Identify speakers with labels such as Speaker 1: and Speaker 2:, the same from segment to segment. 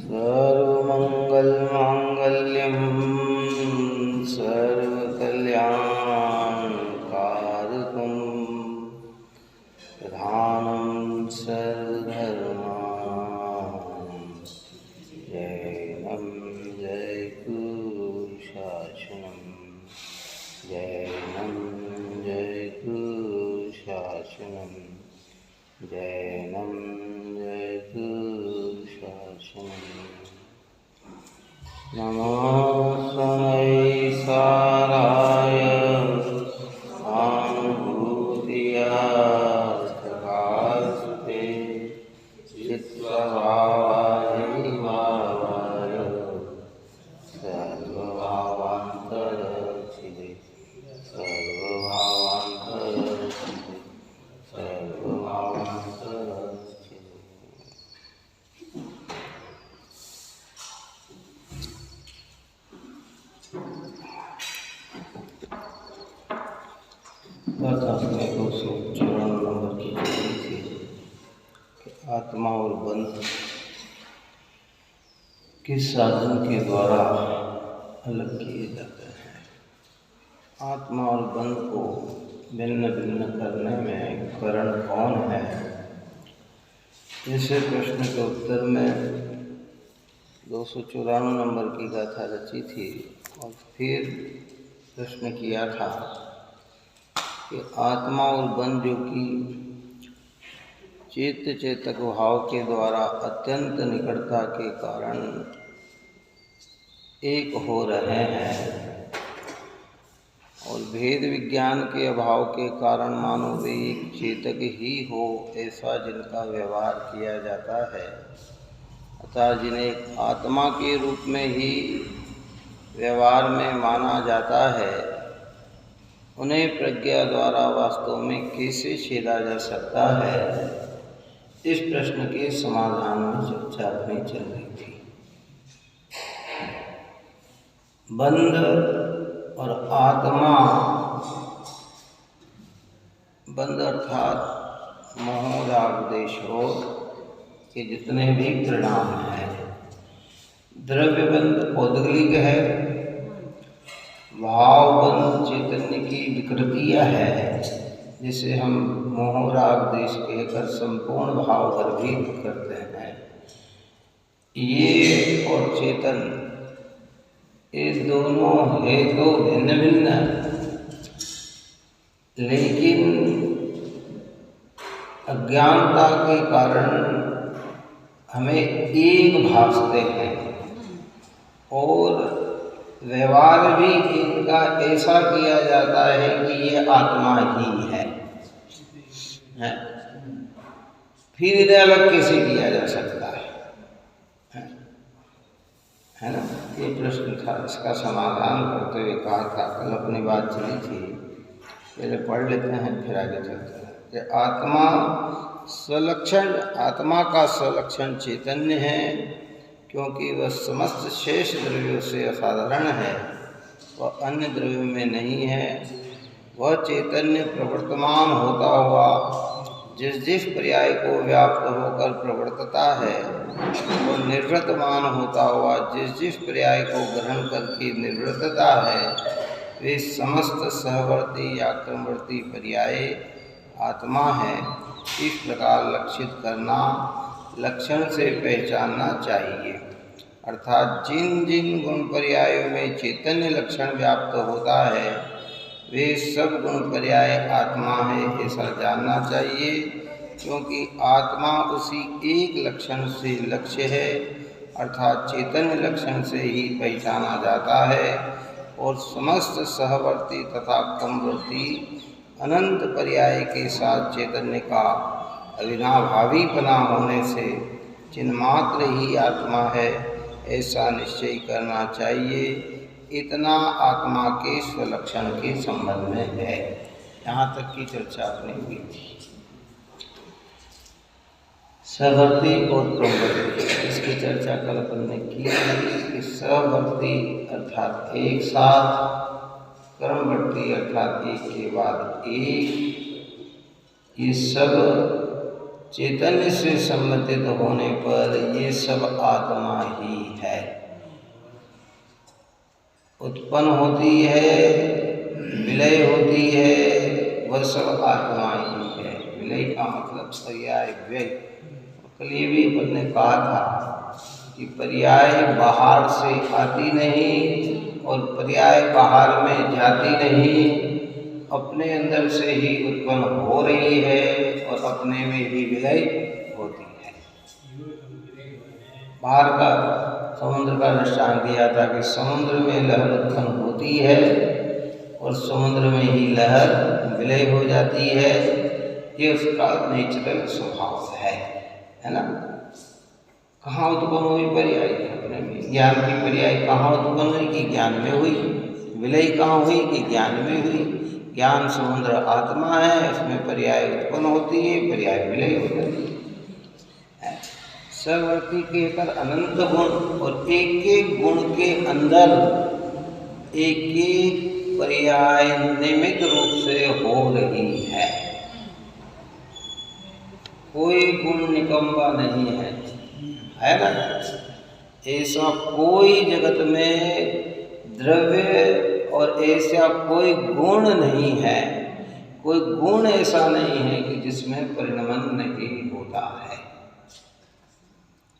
Speaker 1: सर्वमंगलमांगल्यं सर्वकल्याणकारकं प्रधानं सर्वधर्माणां जैनं जयकुशासनं जैनं जयकुशासनं जैनं जयकुशासनं। नमो समयसाराय अनुभूतियार्थकास्ते चित्स्वभावाय भावाय सर्वभावान्तरचिदे सर्वभावान्तरचिदे सर्वभावान्तरचिदे। अपने 254 नंबर की चली थी कि आत्मा और बंध किस साधन के द्वारा अलग किए जाते हैं। आत्मा और बंध को भिन्न भिन्न करने में कारण कौन है, इस प्रश्न के उत्तर में 254 नंबर की गाथा रची थी और फिर प्रश्न किया था कि आत्मा और बंध जो कि चित्त चेतक भाव के द्वारा अत्यंत निकटता के कारण एक हो रहे हैं और भेद विज्ञान के अभाव के कारण मानो वे एक चेतक ही हो ऐसा जिनका व्यवहार किया जाता है, अतः जिन्हें आत्मा के रूप में ही व्यवहार में माना जाता है, उन्हें प्रज्ञा द्वारा वास्तव में कैसे छेदा जा सकता है, इस प्रश्न के समाधान में चर्चा अपनी चल रही थी। बंध और आत्मा, बंध अर्थात मोह राग द्वेष के जितने भी परिणाम हैं, द्रव्य बंध पौद्गलिक है, भाव बंध चैतन्य की विकृतियाँ है जिसे हम मोह राग द्वेष कहकर संपूर्ण भाव गर्भित करते हैं। ये और चेतन, ये दोनों है तो भिन्न भिन्न, लेकिन अज्ञानता के कारण हमें एक भासते हैं और व्यवहार भी इनका ऐसा किया जाता है कि ये आत्मा ही है। फिर इन्हें अलग कैसे किया जा सकता है ना? ये प्रश्न था, इसका समाधान करते हुए कहा था, कल अपनी बात चली थी, पहले पढ़ लेते हैं फिर आगे चलते हैं कि आत्मा का स्वलक्षण चैतन्य है, क्योंकि वह समस्त शेष द्रव्यों से असाधारण है, वह अन्य द्रव्यों में नहीं है। वह चैतन्य प्रवर्तमान होता हुआ जिस जिस पर्याय को व्याप्त होकर प्रवर्तता है, वह निर्वृतमान होता हुआ जिस जिस पर्याय को ग्रहण करके निर्वृतता है, वे समस्त सहवर्ती या क्रमवर्ती पर्याय आत्मा है। इस प्रकार लक्षित करना, लक्षण से पहचानना चाहिए, अर्थात जिन जिन गुण पर्यायों में चैतन्य लक्षण व्याप्त होता है, वे सब गुण पर्याय आत्मा है ऐसा जानना चाहिए, क्योंकि आत्मा उसी एक लक्षण से लक्ष्य है, अर्थात चैतन्य लक्षण से ही पहचाना जाता है और समस्त सहवर्ती तथा क्रमवर्ती अनंत पर्याय के साथ चैतन्य का अविनाभावीपना होने से चिन्मात्र ही आत्मा है ऐसा निश्चय करना चाहिए। इतना आत्मा के स्वलक्षण के संबंध में है। यहाँ तक की चर्चा अपनी हुई थी। सहवर्ती और क्रमवर्ती, इसकी चर्चा कल अपन ने की कि सहवर्ती अर्थात एक साथ, क्रमवर्ती अर्थात एक के बाद एक, ये सब चैतन्य से संबंधित होने पर ये सब आत्मा ही है, उत्पन्न होती है, विलय होती है, वह सब आत्मा ही है। विलय का मतलब पर्याय व्यय। कल ये भी अपन ने कहा था कि पर्याय बाहर से आती नहीं और पर्याय बाहर में जाती नहीं, अपने अंदर से ही उत्पन्न हो रही है और अपने में ही विलय होती है। बाहर का समुद्र का दृष्टांत दिया था कि समुद्र में लहर उत्पन्न होती है और समुद्र में ही लहर विलय हो जाती है। ये उसका नेचुरल स्वभाव है ना। कहाँ उत्पन्न हुई पर्याय? अपने में। ज्ञान की पर्याय कहाँ उत्पन्न हुई? कि ज्ञान में हुई। विलय कहाँ हुई? कि ज्ञान में हुई। ज्ञान समुद्र आत्मा है, उसमें पर्याय उत्पन्न होती है, पर्याय विलय हो जाती है। सर्ववर्ती के पर अनंत गुण और एक एक गुण के अंदर एक एक पर्याय नियमित रूप से हो रही है। कोई गुण निकम्मा नहीं है ना। ऐसा कोई जगत में द्रव्य और ऐसा कोई गुण नहीं है, कोई गुण ऐसा नहीं है कि जिसमें परिणमन नहीं होता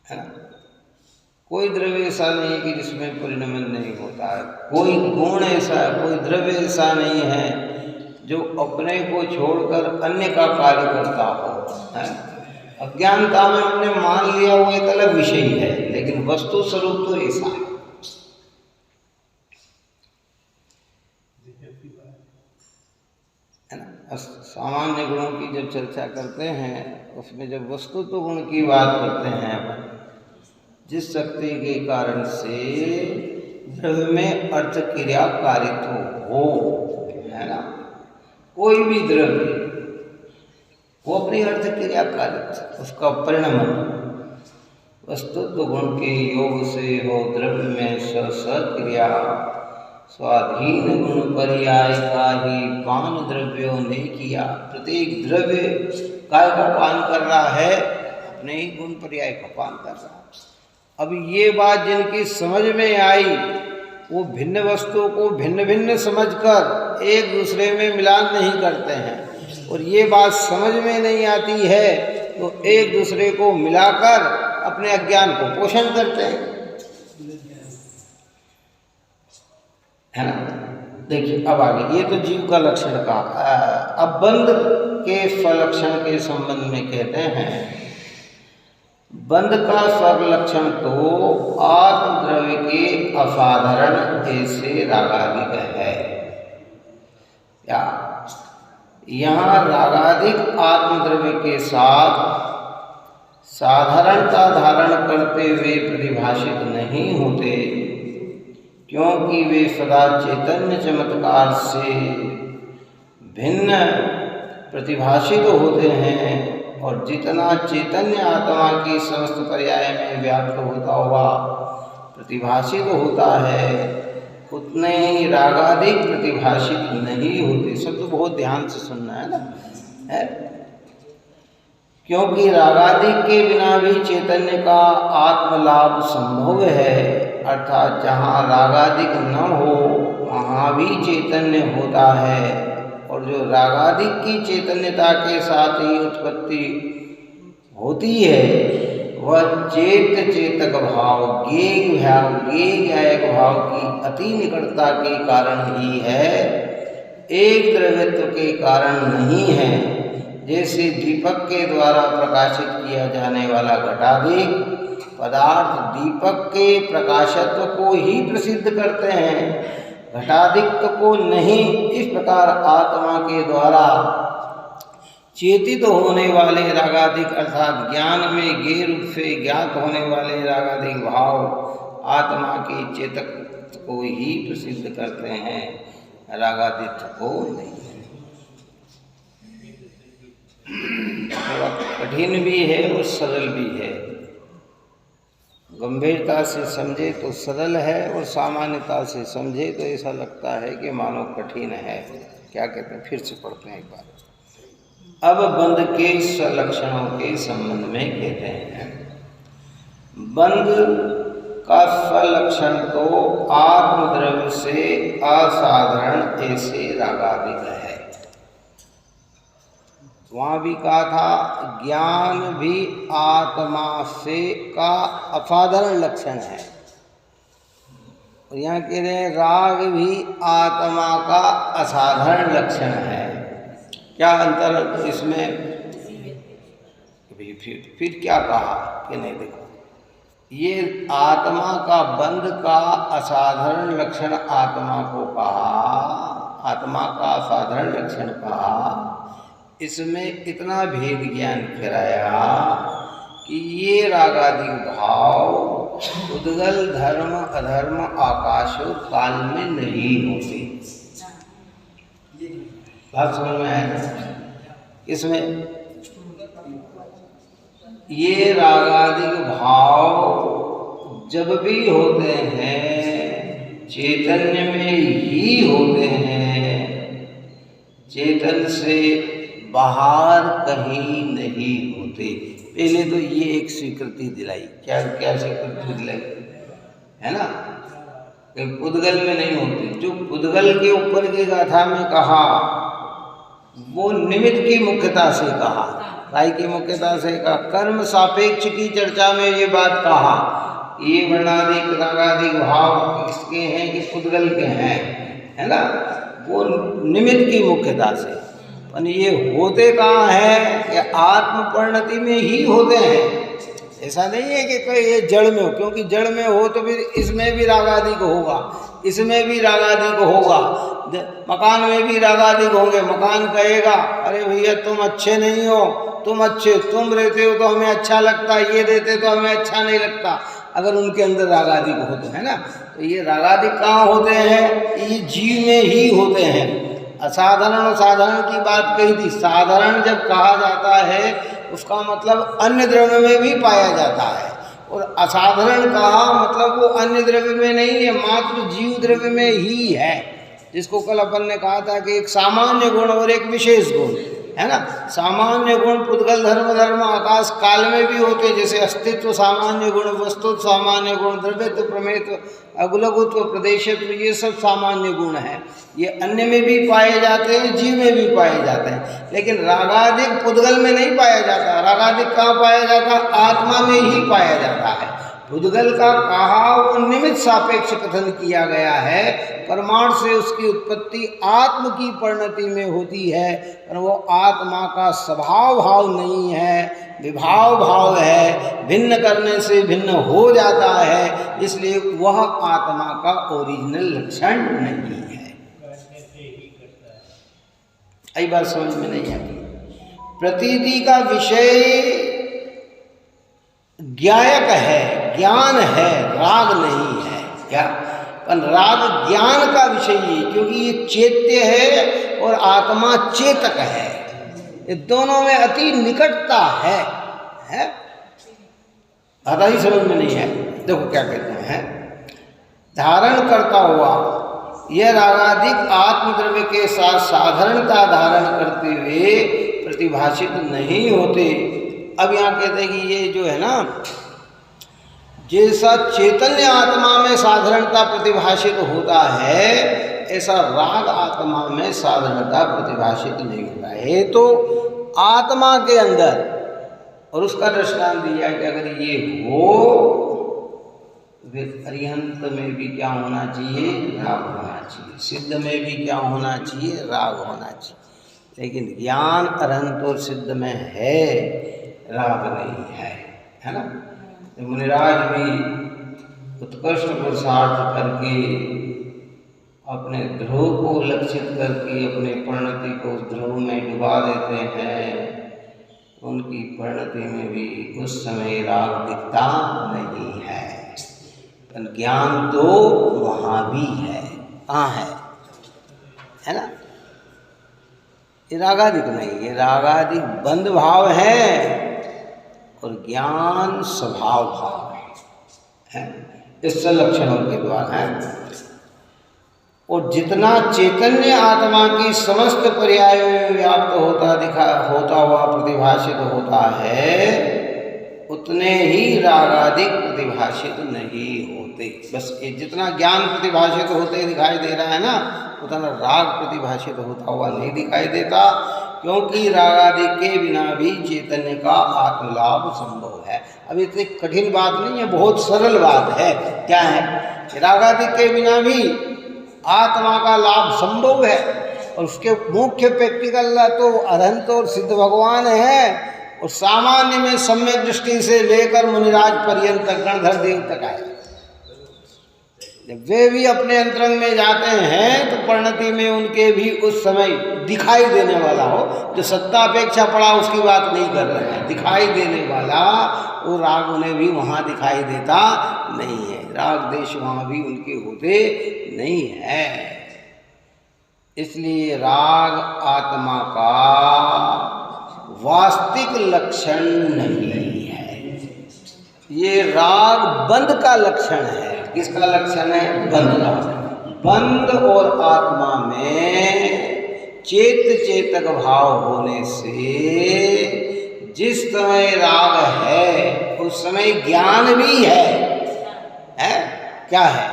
Speaker 1: है ना। कोई द्रव्य ऐसा नहीं है कि जिसमें परिणमन नहीं होता है। कोई गुण ऐसा, कोई द्रव्य ऐसा नहीं है जो अपने को छोड़कर अन्य का कार्य करता हो है। अज्ञानता में हमने मान लिया वो एक अलग विषय है, लेकिन वस्तु स्वरूप तो ऐसा है ना। सामान्य गुणों की जब चर्चा करते हैं उसमें जब वस्तुत्व गुण की बात करते हैं अपन, जिस शक्ति के कारण से द्रव्य में अर्थ क्रिया कारित्व हो है ना। कोई भी द्रव्य वो अपनी अर्थ क्रिया कारित्व, उसका परिणमन वस्तुत्व गुण के योग से हो। द्रव्य में सक्रिया स्वाधीन गुण पर्याय का ही पान द्रव्यों ने किया। प्रत्येक द्रव्य काय का पान कर रहा है? अपने ही गुण पर्याय का पान कर रहा है। अब ये बात जिनकी समझ में आई वो भिन्न वस्तु को भिन्न भिन्न समझकर एक दूसरे में मिलान नहीं करते हैं, और ये बात समझ में नहीं आती है तो एक दूसरे को मिलाकर अपने अज्ञान को पोषण करते हैं है ना। देखिए अब आगे, ये तो जीव का लक्षण का। अब बंध के स्वलक्षण के संबंध में कहते हैं, बंध का स्वलक्षण तो आत्मद्रव्य के असाधारण ऐसे रागादिक है। क्या यहाँ रागादिक आत्मद्रव्य के साथ साधारणता धारण करते हुए प्रतिभाषित नहीं होते, क्योंकि वे सदा चैतन्य चमत्कार से भिन्न प्रतिभाषित होते हैं, और जितना चैतन्य आत्मा की समस्त पर्याय में व्याप्त होता हुआ प्रतिभाषित होता है उतने ही रागादिक प्रतिभाषित नहीं होते। सब तो बहुत ध्यान से सुनना है ना है? क्योंकि रागादिक के बिना भी चैतन्य का आत्मलाभ संभव है, अर्थात जहाँ रागादिक न हो वहाँ भी चैतन्य होता है, और जो रागादिक की चैतन्यता के साथ ही उत्पत्ति होती है वह चेतक भाव ज्ञेय भाव की अति निकटता के कारण ही है, एक द्रव्यत्व के कारण नहीं है। जैसे दीपक के द्वारा प्रकाशित किया जाने वाला घटादिक पदार्थ दीपक के प्रकाशत्व को ही प्रसिद्ध करते हैं, घटादिक को नहीं। इस प्रकार आत्मा के द्वारा चेतित होने वाले रागादिक अर्थात ज्ञान में ज्ञेय रूप से ज्ञात होने वाले रागादिक भाव आत्मा के चेतक को ही प्रसिद्ध करते हैं, रागादिक को नहीं। थोड़ा कठिन भी है और सरल भी है। गंभीरता से समझे तो सरल है और सामान्यता से समझे तो ऐसा लगता है कि मानो कठिन है। क्या कहते हैं? फिर से पढ़ते हैं एक बार। अब बंध के स्वलक्षणों के संबंध में कहते हैं। बंध का स्वलक्षण तो आत्मद्रव्य से असाधारण ऐसे रागादिक है। वहाँ भी कहा था ज्ञान भी आत्मा से का असाधारण लक्षण है, और यहाँ कह रहे हैं राग भी आत्मा का असाधारण लक्षण है। क्या अंतर इसमें? फिर क्या कहा कि नहीं, देखो ये आत्मा का बंध का असाधारण लक्षण आत्मा को कहा, आत्मा का असाधारण लक्षण कहा। इसमें इतना भेद ज्ञान कराया कि ये रागादि भाव उद्गल धर्म अधर्म आकाश और काल में नहीं होते। बात समझ में आया? इसमें ये रागादिक भाव जब भी होते हैं चैतन्य में ही होते हैं, चेतन से बाहर कहीं नहीं होते। पहले तो ये एक स्वीकृति दिलाई। क्या क्या स्वीकृति दिलाई है ना? पुद्गल में नहीं होते। जो पुद्गल के ऊपर की गाथा में कहा वो निमित्त की मुख्यता से कहा, राय की मुख्यता से कहा। कर्म सापेक्ष की चर्चा में ये बात कहा, ये वर्णादिक रागादिक भाव इसके हैं कि पुद्गल के हैं, है ना? वो निमित्त की मुख्यता से। पर ये होते कहाँ हैं कि आत्म परिणति में ही होते हैं। ऐसा नहीं है कि कोई ये जड़ में हो, क्योंकि जड़ में हो तो फिर इसमें भी रागादिक होगा, इसमें भी रागादिक होगा, मकान में भी रागादिक होंगे। मकान कहेगा अरे भैया तुम अच्छे नहीं हो, तुम अच्छे, तुम रहते हो तो हमें अच्छा लगता, ये रहते तो हमें अच्छा नहीं लगता। अगर उनके अंदर रागादिक होते हैं ना, तो ये रागादिक कहाँ होते हैं? ये जीव में ही होते हैं। असाधारण और साधारण की बात कही थी। साधारण जब कहा जाता है उसका मतलब अन्य द्रव्य में भी पाया जाता है, और असाधारण कहा मतलब वो अन्य द्रव्य में नहीं है, मात्र जीव द्रव्य में ही है। जिसको कल अपन ने कहा था कि एक सामान्य गुण और एक विशेष गुण है ना। सामान्य गुण पुद्गल धर्म धर्म आकाश काल में भी होते, जैसे अस्तित्व सामान्य गुण, वस्तु सामान्य गुण, द्रव्यत्व प्रमेयत्व अगुलगुत्व प्रदेशत्व, ये सब सामान्य गुण हैं। ये अन्य में भी पाए जाते हैं, जीव में भी पाए जाते हैं। लेकिन रागादिक पुद्गल में नहीं पाया जाता। रागादिक कहाँ पाया जाता? आत्मा में ही पाया जाता है। पुद्गल का कहा वो निमित्त सापेक्ष कथन किया गया है। परमाणु से उसकी उत्पत्ति आत्म की परिणति में होती है, पर वो आत्मा का स्वभाव भाव नहीं है, विभाव भाव है, भिन्न करने से भिन्न हो जाता है। इसलिए वह आत्मा का ओरिजिनल लक्षण नहीं है। आई बात समझ में नहीं आती? प्रतीति का विषय ज्ञायक है, ज्ञान है, राग नहीं है। क्या? पर राग ज्ञान का विषय ही, क्योंकि ये चैत्य है और आत्मा चेतक है। ये दोनों में अति निकटता है। आधा ही समझ में नहीं है। देखो क्या कहते हैं, धारण करता हुआ यह रागादिक आत्मद्रव्य के साथ साधारणता धारण करते हुए प्रतिभाषित नहीं होते। अब यहाँ कहते हैं कि ये जो है ना, जैसा चैतन्य आत्मा में साधारणता प्रतिभाषित होता है, ऐसा राग आत्मा में साधारणता प्रतिभाषित नहीं होता है। तो आत्मा के अंदर, और उसका दृष्टांत दिया कि अगर ये हो फिर अरिहंत में भी क्या होना चाहिए? राग होना चाहिए। सिद्ध में भी क्या होना चाहिए? राग होना चाहिए। लेकिन ज्ञान अरहंत और सिद्ध में है, राग नहीं है ना। मुनिराज भी उत्कृष्ट पुरुषार्थ करके अपने ध्रुव को लक्षित करके अपने परिणति को ध्रुव में डुबा देते हैं। उनकी परिणति में भी उस समय राग दिखता नहीं है। ज्ञान तो वहाँ भी है। कहाँ है ना? ये रागादिक नहीं, ये रागादिक बंध भाव है और ज्ञान स्वभाव भाव है। इस लक्षणों के द्वारा है। और जितना चैतन्य आत्मा की समस्त पर्यायों में व्याप्त होता हुआ प्रतिभाषित होता है, उतने ही रागादिक प्रतिभाषित नहीं होते। बस ये जितना ज्ञान प्रतिभाषित होते दिखाई दे रहा है ना, उतना राग प्रतिभाषित होता हुआ नहीं दिखाई देता, क्योंकि रागादिक के बिना भी चैतन्य का आत्मलाभ संभव है। अब इतनी कठिन बात नहीं है, बहुत सरल बात है। क्या है? रागादिक के बिना भी आत्मा का लाभ संभव है, और उसके मुख्य प्रैक्टिकल तो अरहंत और सिद्ध भगवान है, और सामान्य में सम्यक दृष्टि से लेकर मुनिराज पर्यंत गणधर देव तक आए। जब वे भी अपने अंतरंग में जाते हैं तो परिणति में उनके भी उस समय दिखाई देने वाला हो, जो सत्ता अपेक्षा पड़ा उसकी बात नहीं कर रहे हैं, दिखाई देने वाला वो राग उन्हें भी वहाँ दिखाई देता नहीं है, राग देश वहाँ भी उनके होते नहीं है। इसलिए राग आत्मा का वास्तविक लक्षण नहीं है, ये राग बंध का लक्षण है। किसका लक्षण है? बंध का। बंध और आत्मा में चेतक भाव होने से जिस समय राग है उस समय ज्ञान भी है? क्या है?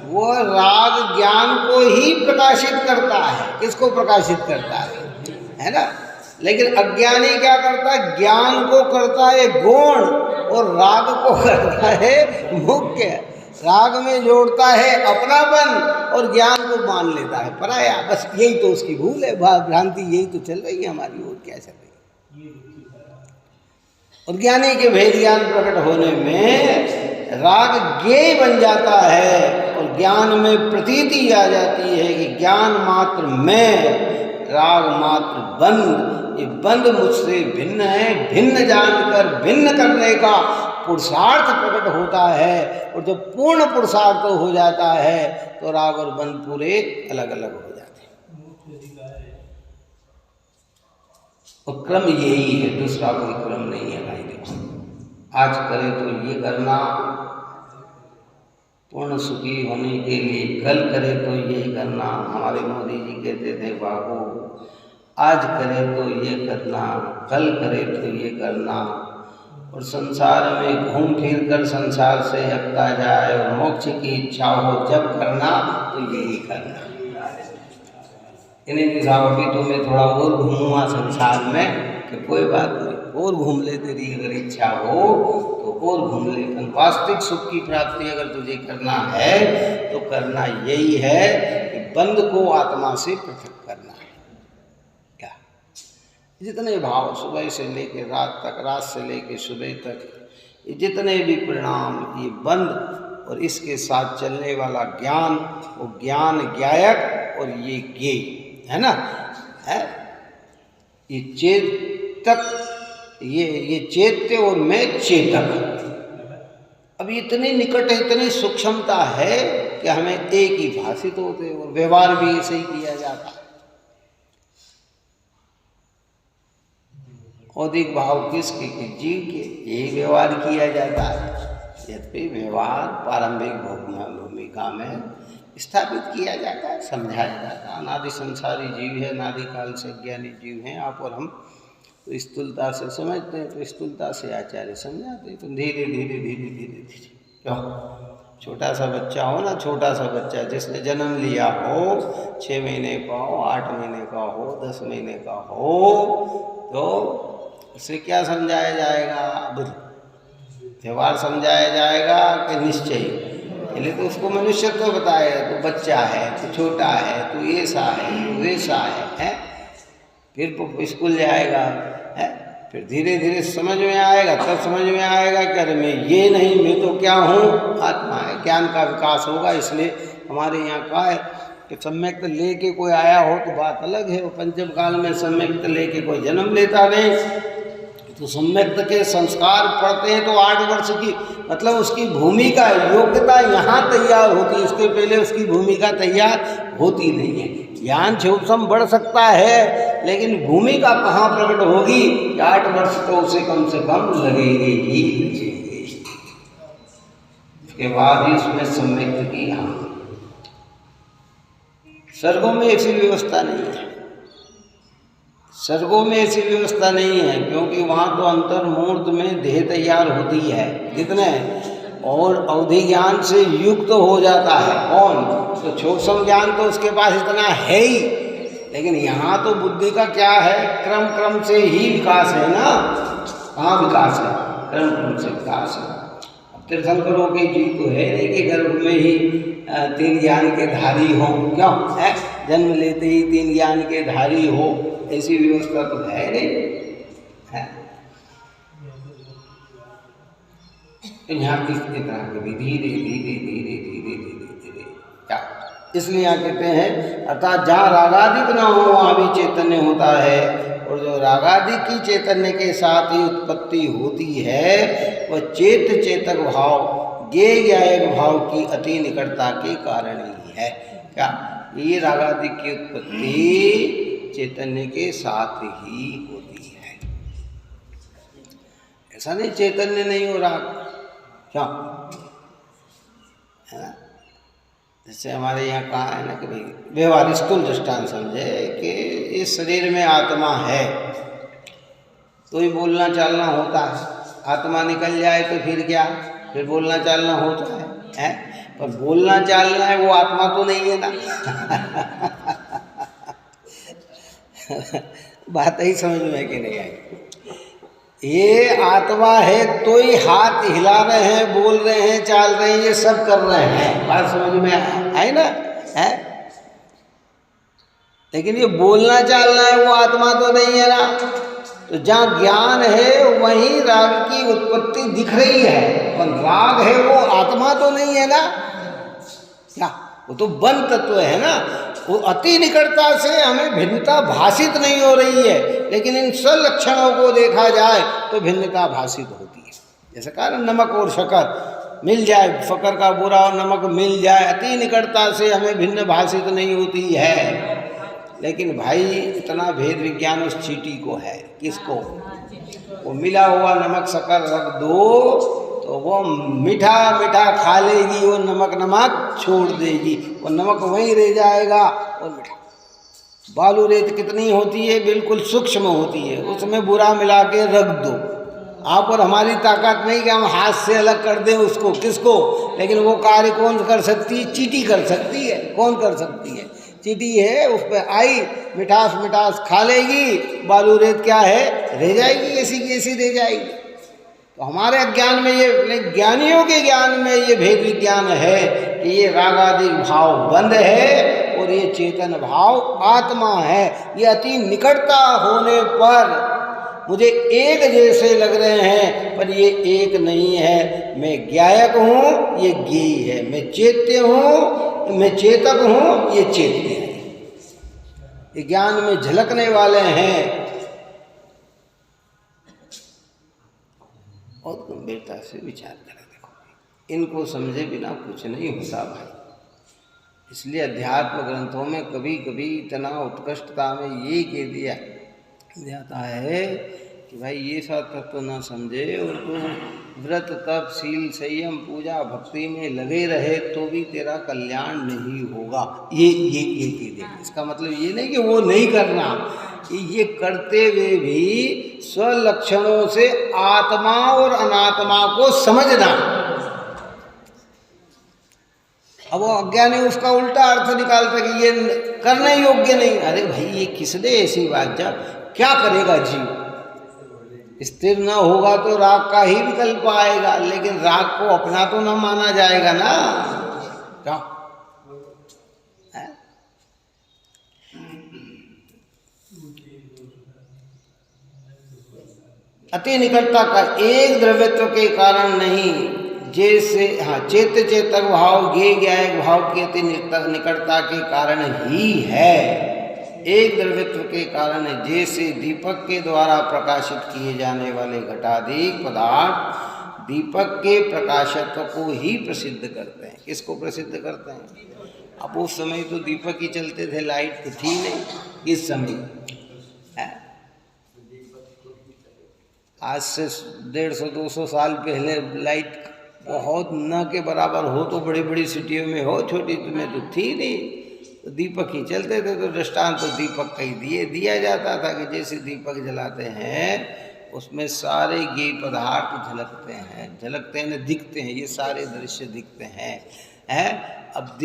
Speaker 1: वो राग ज्ञान को ही प्रकाशित करता है। किसको प्रकाशित करता है ना? लेकिन अज्ञानी क्या करता है? ज्ञान को करता है गौण और राग को करता है मुख्य। राग में जोड़ता है अपनापन और ज्ञान को मान लेता है पराया। बस यही तो उसकी भूल है, भ्रांति यही तो चल रही है हमारी, और क्या चल रही है। और ज्ञानी के भेद ज्ञान प्रकट होने में राग ज्ञेय बन जाता है, और ज्ञान में प्रतीति आ जाती है कि ज्ञान मात्र मैं, राग मात्र बंध। ये बंध मुझसे भिन्न है, भिन्न जानकर भिन्न करने का पुरुषार्थ प्रकट होता है, और जब पूर्ण पुरुषार्थ हो जाता है तो राग और बंध पूरे अलग अलग हो जाते हैं। और क्रम यही है, दूसरा कोई क्रम नहीं है भाई। देखो, आज करें तो ये करना, पूर्ण सुखी होने के लिए कल करे तो यही करना। हमारे मोदी जी कहते थे, बाबू आज करे तो ये करना, कल करे तो ये करना, और संसार में घूम फिर कर संसार से हटता जाए, और मोक्ष की इच्छा हो जब करना तो यही करना। इन्हें दिखावटी तो मैं थोड़ा और घूमूंगा संसार में, कि कोई बात नहीं, और घूम ले, तेरी अगर इच्छा हो तो और घूम ले। वास्तविक सुख की प्राप्ति अगर तुझे करना है तो करना यही है कि बंध को आत्मा से पृथक करना है। क्या? जितने भाव सुबह से लेकर रात तक, रात से लेकर सुबह तक, ये जितने भी परिणाम, ये बंध और इसके साथ चलने वाला ज्ञान, वो ज्ञान ज्ञायक और ये ज्ञेय है ना, है ये चेतक, ये चैत्य और मैं चेतक। अब इतनी निकट, इतनी सूक्ष्मता है कि हमें एक ही भाषित होते, और व्यवहार भी ऐसे ही किया जाता है। औदिक भाव किसके? कि जीव के, यही व्यवहार किया जाता है। यद्यपि व्यवहार प्रारंभिक भूमिका में स्थापित किया जाता है, समझाया जाता है। अनादि संसारी जीव है, अनादि काल से ज्ञानी जीव हैं आप और हम, तो स्थूलता से समझते हैं, तो स्थूलता से आचार्य समझाते हैं। तो धीरे धीरे धीरे धीरे धीरे, क्यों? छोटा सा बच्चा हो ना, छोटा सा बच्चा जिसने जन्म लिया हो, 6 महीने का हो, 8 महीने का हो, 10 महीने का हो, तो उसे क्या समझाया जाएगा? बुद्धि, व्यवहार समझाया जाएगा कि निश्चय। पहले तो उसको मनुष्यत्व बताएगा, तो बच्चा है, तो छोटा है, तो ऐसा है, तो वैसा है? फिर स्कूल जाएगा, है? फिर धीरे धीरे समझ में आएगा, तब समझ में आएगा कि अरे मैं ये नहीं, मैं तो क्या हूँ? आत्मा है। ज्ञान का विकास होगा। इसलिए हमारे यहाँ का है कि सम्यक्त लेके कोई आया हो तो बात अलग है, वो पंचम काल में सम्यक्त लेके कोई जन्म लेता नहीं, तो सम्यक्त के संस्कार पढ़ते हैं तो 8 वर्ष की, मतलब उसकी भूमिका, योग्यता यहाँ तैयार होती है, उसके पहले उसकी भूमिका तैयार होती नहीं है। ज्ञान क्षुत्सम बढ़ सकता है, लेकिन भूमिका कहाँ प्रकट होगी? 8 वर्ष तो उसे कम से कम लगेंगे ही लगेंगे। उसके बाद ही उसमें सम्यक्त की, हाँ, स्वर्गों में ऐसी व्यवस्था नहीं है, स्वर्गों में ऐसी व्यवस्था नहीं है, क्योंकि वहाँ तो अंतर्मूर्त में देह तैयार होती है कितने, और अवधि ज्ञान से युक्त हो जाता है कौन, तो सूक्ष्म ज्ञान तो उसके पास इतना है ही, लेकिन यहाँ तो बुद्धि का क्या है, क्रम क्रम से ही विकास है ना, कहाँ विकास है, क्रम क्रम से विकास है। तीर्थंकरों की चीज तो है नहीं कि गर्भ में ही 3 ज्ञान के धारी हो, क्यों है, जन्म लेते ही 3 ज्ञान के धारी हो, ऐसी व्यवस्था तो है नहीं है। यहाँ किस तरह के भी धीरे धीरे धीरे धीरे धीरे धीरे क्या, इसलिए यहाँ कहते हैं अर्थात जहाँ रागादिक ना हो वहाँ भी चैतन्य होता है, और जो रागादि की चैतन्य के साथ ही उत्पत्ति होती है वह चेतक भाव ज्ञेय ज्ञायक भाव की अति निकटता के कारण ही है। क्या ये रागादि की उत्पत्ति चैतन्य के साथ ही होती है, ऐसा नहीं चैतन्य नहीं हो रहा, क्या है ना। जैसे हमारे यहाँ कहा है ना कि भाई व्यवहार स्थूल दृष्टांत समझे कि इस शरीर में आत्मा है तो ही बोलना चालना होता है, आत्मा निकल जाए तो फिर क्या, फिर बोलना चालना होता है? पर बोलना चालना है वो आत्मा तो नहीं है ना बात ही समझ में कि नहीं आई, ये आत्मा है तो ही हाथ हिला रहे हैं, बोल रहे हैं, चाल रहे हैं, ये सब कर रहे हैं, बात समझ में आए ना है। लेकिन ये बोलना चालना है वो आत्मा तो नहीं है ना, तो जहाँ ज्ञान है वहीं राग की उत्पत्ति दिख रही है, पर राग है वो आत्मा तो नहीं है ना, क्या वो तो बन तत्व है ना, वो अति निकटता से हमें भिन्नता भाषित नहीं हो रही है, लेकिन इन सब लक्षणों को देखा जाए तो भिन्नता भाषित होती है। जैसे कारण नमक और शक्कर मिल जाए, शक्कर का बुरा और नमक मिल जाए, अति निकटता से हमें भिन्न भाषित नहीं होती है, लेकिन भाई इतना भेद विज्ञान उस चींटी को है, किसको, वो मिला हुआ नमक शक्कर रख दो तो वो मीठा मीठा खा लेगी, वो नमक नमक छोड़ देगी, वो नमक वहीं रह जाएगा और मीठा। बालू रेत कितनी होती है, बिल्कुल सूक्ष्म होती है, उसमें बुरा मिला के रख दो, आप और हमारी ताकत नहीं कि हम हाथ से अलग कर दें उसको, किसको, लेकिन वो कार्य कौन कर सकती है, चींटी कर सकती है। कौन कर सकती है, चींटी है, उस पर आई मिठास मिठास खा लेगी, बालू रेत क्या है, रह जाएगी, ऐसी की ऐसी रह जाएगी। तो हमारे ज्ञान में ये, ज्ञानियों के ज्ञान में ये भेद विज्ञान है कि ये रागादिक भाव बंद है और ये चेतन भाव आत्मा है। ये अति निकटता होने पर मुझे एक जैसे लग रहे हैं, पर ये एक नहीं है। मैं ज्ञायक हूँ, ये ज्ञेय है, मैं चैत्य हूँ, मैं चेतक हूँ, ये चैत्य है। ये ज्ञान में झलकने वाले हैं और गंभीरता से विचार करें। देखो इनको समझे बिना कुछ नहीं होता भाई, इसलिए अध्यात्म ग्रंथों में कभी कभी इतना उत्कृष्टता में ये कह दिया जाता है कि भाई ये सब तत्व ना समझे और तो व्रत तप शील संयम पूजा भक्ति में लगे रहे तो भी तेरा कल्याण नहीं होगा, ये कह दे। इसका मतलब ये नहीं कि वो नहीं करना, ये करते हुए भी स्वलक्षणों से आत्मा और अनात्मा को समझना। अब वो अज्ञानी उसका उल्टा अर्थ निकालता कि ये करने योग्य नहीं। अरे भाई ये किसने ऐसी बात, जब क्या करेगा जीव, स्थिर न होगा तो राग का ही विकल्प आएगा, लेकिन राग को अपना तो न माना जाएगा ना, क्या है? अति निकटता का एक द्रव्यत्व के कारण नहीं, जैसे चेतक भाव ज्ञेय ज्ञायक भाव की अति निकटता के कारण ही है। एक द्रव्यत्व के कारण जैसे दीपक के द्वारा प्रकाशित किए जाने वाले घटाधिक पदार्थ दीपक के प्रकाशत्व को ही प्रसिद्ध करते हैं। किसको प्रसिद्ध करते हैं? अब उस समय तो दीपक ही चलते थे, लाइट तो थी नहीं। इस समय आज से 150-200 साल पहले लाइट बहुत न के बराबर हो तो बड़ी बड़ी सिटियों में हो, छोटी में तो थी नहीं। तो दीपक ही चलते थे। तो दृष्टांत तो दीपक का ही दिया जाता था कि जैसे दीपक जलाते हैं उसमें सारे ये पदार्थ झलकते हैं न दिखते हैं, ये सारे दृश्य दिखते हैं। अब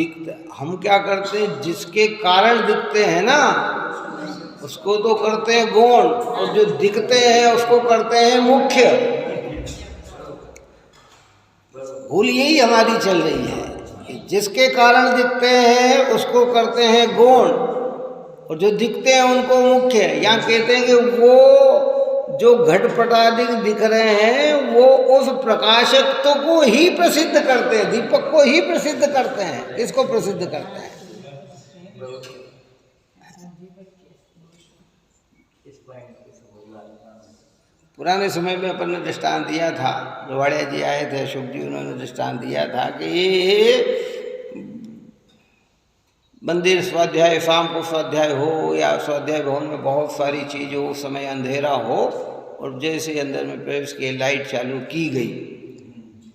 Speaker 1: हम क्या करते हैं, जिसके कारण दिखते हैं ना उसको तो करते हैं गौण, और जो दिखते हैं उसको करते हैं मुख्य। भूल यही हमारी चल रही है कि जिसके कारण दिखते हैं उसको करते हैं गौण, और जो दिखते हैं उनको मुख्य। यहाँ कहते हैं कि वो जो घटपटादि दिख रहे हैं वो उस प्रकाशक को ही प्रसिद्ध करते हैं, दीपक को ही प्रसिद्ध करते हैं। किसको प्रसिद्ध करते हैं? पुराने समय में अपन ने दृष्टांत दिया था, लोहाड़िया जी आए थे, शुभ जी, उन्होंने दृष्टांत दिया था कि मंदिर स्वाध्याय, शाम को स्वाध्याय हो या स्वाध्याय भवन में बहुत सारी चीज़ हो, उस समय अंधेरा हो, और जैसे अंदर में प्रवेश किए लाइट चालू की गई,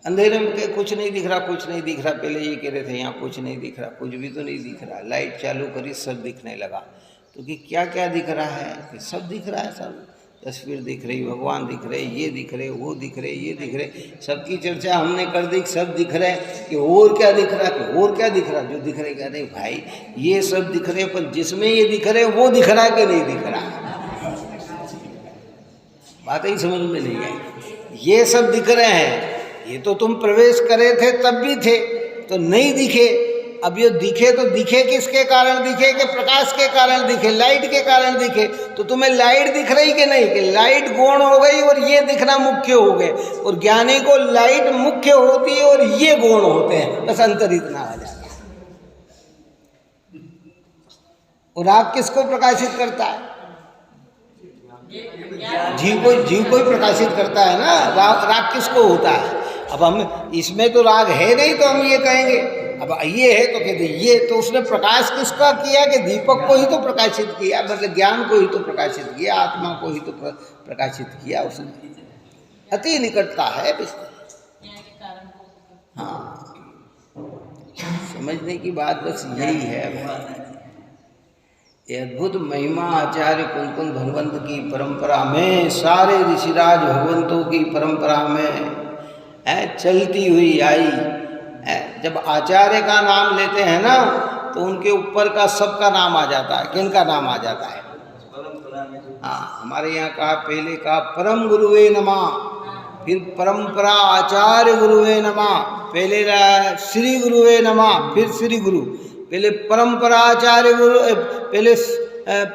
Speaker 1: अंधेरे में के कुछ नहीं दिख रहा, कुछ नहीं दिख रहा। पहले ये कह रहे थे यहाँ कुछ नहीं दिख रहा, कुछ भी तो नहीं दिख रहा। लाइट चालू करी, सब दिखने लगा। तो कि क्या क्या दिख रहा है? कि सब दिख रहा है, सब तस्वीर दिख रही, भगवान दिख रहे, ये दिख रहे, वो दिख रहे, ये दिख रहे। सबकी चर्चा हमने कर दी, सब दिख रहे कि और क्या दिख रहा, कि और क्या दिख रहा। जो दिख रहे कह रहे भाई ये सब दिख रहे, पर जिसमें ये दिख रहे वो दिख रहा कि नहीं दिख रहा? बात ही समझ में नहीं आई। ये सब दिख रहे हैं, ये तो तुम प्रवेश करे थे तब भी थे, तो नहीं दिखे। अब ये दिखे तो दिखे किसके कारण दिखे? कि प्रकाश के कारण दिखे, लाइट के कारण दिखे। तो तुम्हें लाइट दिख रही कि नहीं? कि लाइट गौण हो गई और ये दिखना मुख्य हो गए। और ज्ञानी को लाइट मुख्य होती है और ये गौण होते हैं, बस अंतर इतना आ जाता है। और राग किसको प्रकाशित करता है? जीव को ही प्रकाशित करता है ना। राग किसको होता है? अब हम इसमें तो राग है नहीं, तो हम ये कहेंगे। अब ये है तो कहते ये तो उसने प्रकाश किसका किया? कि दीपक को ही तो प्रकाशित किया, मतलब ज्ञान को ही तो प्रकाशित किया, आत्मा को ही तो प्रकाशित किया उसने। अति निकटता है हाँ, समझने की बात बस यही है। ये अद्भुत महिमा आचार्य कुंद भगवंत की परंपरा में, सारे ऋषिराज भगवंतों की परंपरा में चलती हुई आई। जब आचार्य का नाम लेते हैं ना तो उनके ऊपर का सबका नाम आ जाता है। किनका नाम आ जाता है? हाँ, हमारे यहाँ कहा, पहले कहा परम गुरुवे नमः, फिर परंपरा आचार्य गुरुवे नमः, पहले श्री गुरुवे नमः, फिर श्री गुरु, पहले परंपरा आचार्य गुरु, पहले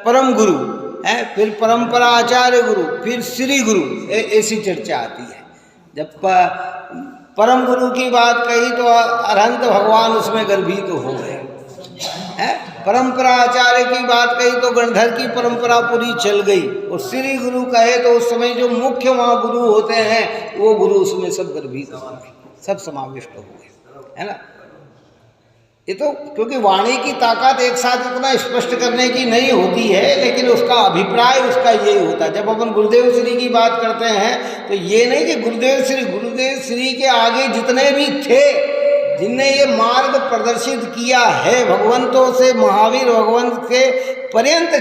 Speaker 1: परम गुरु है, फिर परंपरा आचार्य गुरु, फिर श्री गुरु। ऐसी चर्चा आती है। जब परम गुरु की बात कही तो अरहंत भगवान उसमें गर्भित हो गए हैं। परंपरा आचार्य की बात कही तो गणधर की परंपरा पूरी चल गई। और श्री गुरु कहे तो उस समय जो मुख्य वहाँ गुरु होते हैं वो गुरु उसमें सब गर्भित हो गए, सब समाविष्ट हो गए, है ना। ये तो क्योंकि वाणी की ताकत एक साथ इतना स्पष्ट करने की नहीं होती है, लेकिन उसका अभिप्राय उसका यही होता है। जब अपन गुरुदेव श्री की बात करते हैं तो ये नहीं कि गुरुदेव श्री के आगे जितने भी थे, जिनने ये मार्ग प्रदर्शित किया है, भगवंतों से महावीर भगवंत के पर्यंत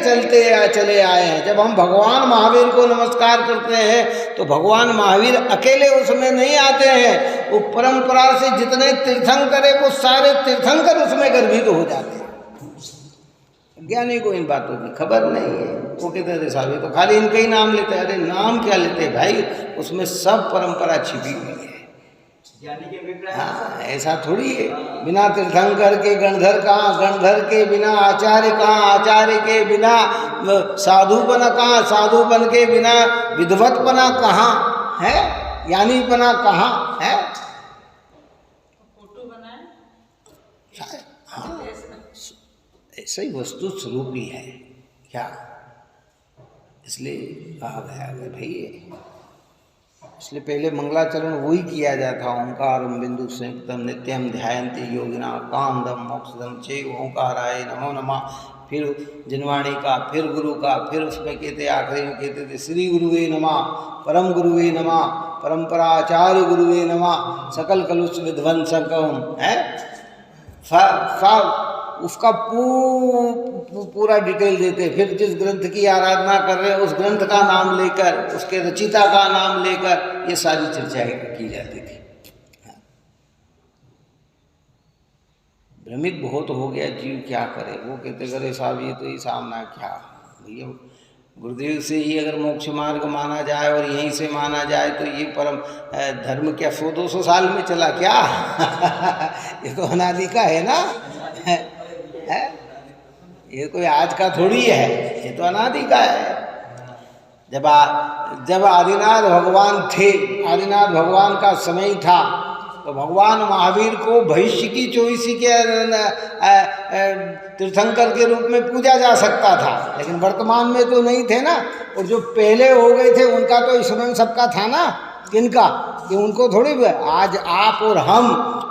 Speaker 1: चले आए हैं। जब हम भगवान महावीर को नमस्कार करते हैं तो भगवान महावीर अकेले उसमें नहीं आते हैं, वो परंपरा से जितने तीर्थंकर है वो सारे तीर्थंकर उसमें गर्भित हो जाते हैं। ज्ञानी को इन बातों की खबर नहीं है। वो कहते थे साहब तो खाली इनका ही नाम लेते हैं। अरे नाम क्या लेते भाई, उसमें सब परंपरा छिपी हुई है। हाँ, ऐसा थोड़ी है। बिना तीर्थंकर के गणधर कहाँ, गणधर के बिना आचार्य कहाँ, आचार्य के बिना साधुपना कहाँ, साधुपन के बिना विद्वत्पना कहाँ है, ज्ञानीपना कहाँ है। हाँ, ऐसा ही वस्तु स्वरूप ही है क्या। इसलिए कहा गया भाई, इसलिए पहले मंगलाचरण वही किया जाता। ओंकार बिंदु संयुक्तम नित्यम ध्यायन्ति योगिना कामदम मोक्षदम चैव ओंकाराय नमो नमः। फिर जिनवाणी का, फिर गुरु का, फिर उसमें कहते आखिरी में कहते थे श्री गुरुवे नमः, परम गुरुवे नमः, परंपरा आचार्य गुरुवे नमः, सकल कलुष विध्वंसकम है। सब उसका पूरा डिटेल देते। फिर जिस ग्रंथ की आराधना कर रहे हैं उस ग्रंथ का नाम लेकर, उसके रचिता का नाम लेकर ये सारी चर्चाएं की जाती थी। भ्रमित बहुत हो गया जीव, क्या करे। वो कहते करे साहब ये तो ही सामना क्या भैया, गुरुदेव से ही अगर मोक्ष मार्ग माना जाए और यहीं से माना जाए तो ये परम धर्म क्या 100-200 साल में चला क्या? ये तो अनादि का है ना, है? ये कोई आज का थोड़ी है, ये तो अनादि का है। जब आदिनाथ भगवान थे, आदिनाथ भगवान का समय था, तो भगवान महावीर को भविष्य की 24 के तीर्थंकर के रूप में पूजा जा सकता था, लेकिन वर्तमान में तो नहीं थे ना। और जो पहले हो गए थे उनका तो स्वयं सबका था ना, किनका, कि उनको थोड़ी। आज आप और हम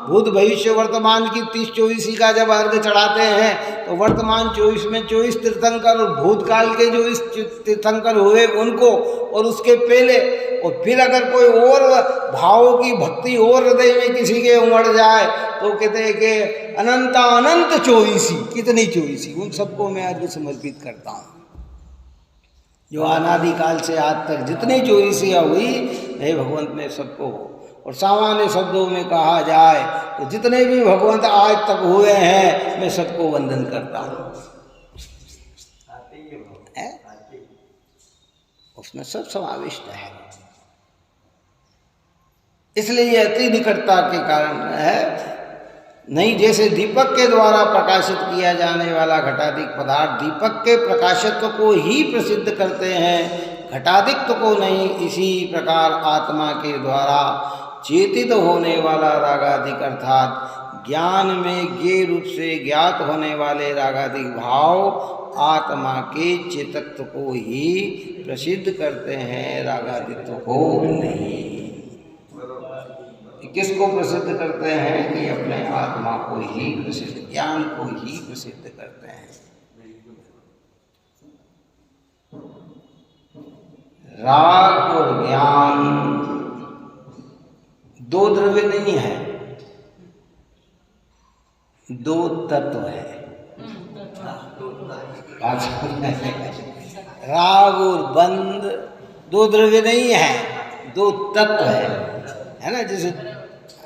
Speaker 1: भूत भविष्य वर्तमान की 30-24 का जब अर्घ चढ़ाते हैं तो वर्तमान 24 में 24 तीर्थंकर और भूतकाल के जो इस तीर्थंकर हुए उनको, और उसके पहले। और फिर अगर कोई और भावों की भक्ति और हृदय में किसी के उमड़ जाए तो कहते हैं कि अनंत 24, कितनी 24, उन सबको मैं अर्घ समर्पित करता हूँ। जो अनादिकाल से आज तक जितनी 24 हुई हे भगवंत में सबको हो। और सामान्य शब्दों में कहा जाए तो जितने भी भगवंत आज तक हुए हैं मैं सबको वंदन करता हूँ। उसमें सब समाविष्ट है। इसलिए ये अति निकटता के कारण है। नहीं, जैसे दीपक के द्वारा प्रकाशित किया जाने वाला घटाधिक पदार्थ दीपक के प्रकाशत्व को ही प्रसिद्ध करते हैं, घटाधिक को नहीं। इसी प्रकार आत्मा के द्वारा चेतित होने वाला रागाधिक अर्थात ज्ञान में ज्ञेय रूप से ज्ञात होने वाले रागाधिक भाव आत्मा के चेतत्व को ही प्रसिद्ध करते हैं, रागाधित्व को नहीं। किसको प्रसिद्ध करते हैं? कि अपने आत्मा को ही प्रसिद्ध, ज्ञान को ही प्रसिद्ध करते हैं। राग और ज्ञान दो द्रव्य नहीं है, दो तत्व है। राग और बंध दो द्रव्य नहीं है, दो तत्व है ना। जैसे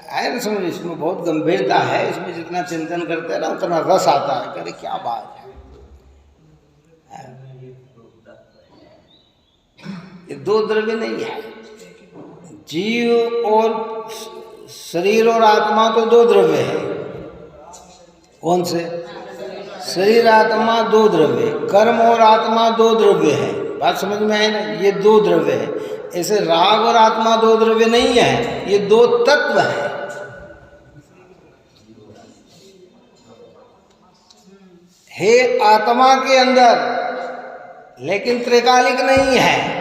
Speaker 1: है ना, समझ, इसमें बहुत गंभीरता है। इसमें जितना चिंतन करते हैं ना उतना रस आता है। करे क्या बात है, ये दो द्रव्य नहीं है। जीव और शरीर और आत्मा तो दो द्रव्य है। कौन से? शरीर आत्मा दो द्रव्य, कर्म और आत्मा दो द्रव्य है। बात समझ में आई ना? ये दो द्रव्य है। ऐसे राग और आत्मा दो द्रव्य नहीं है, ये दो तत्व है। हे आत्मा के अंदर, लेकिन त्रिकालिक नहीं है।